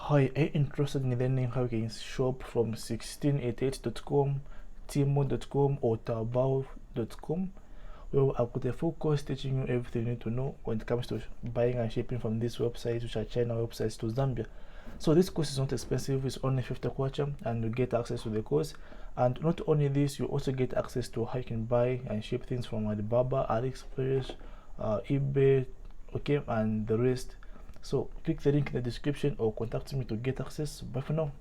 Hi, are you interested in learning how you can shop from 1688.com, Timo.com or Taobao.com? Well, I've got a full course teaching you everything you need to know when it comes to buying and shipping from these websites, which are China websites, to Zambia. So this course is not expensive, it's only 50 kwacha, and you get access to the course. And not only this, you also get access to how you can buy and ship things from Alibaba, AliExpress, eBay, okay, and the rest. So click the link in the description or contact me to get access. Bye for now.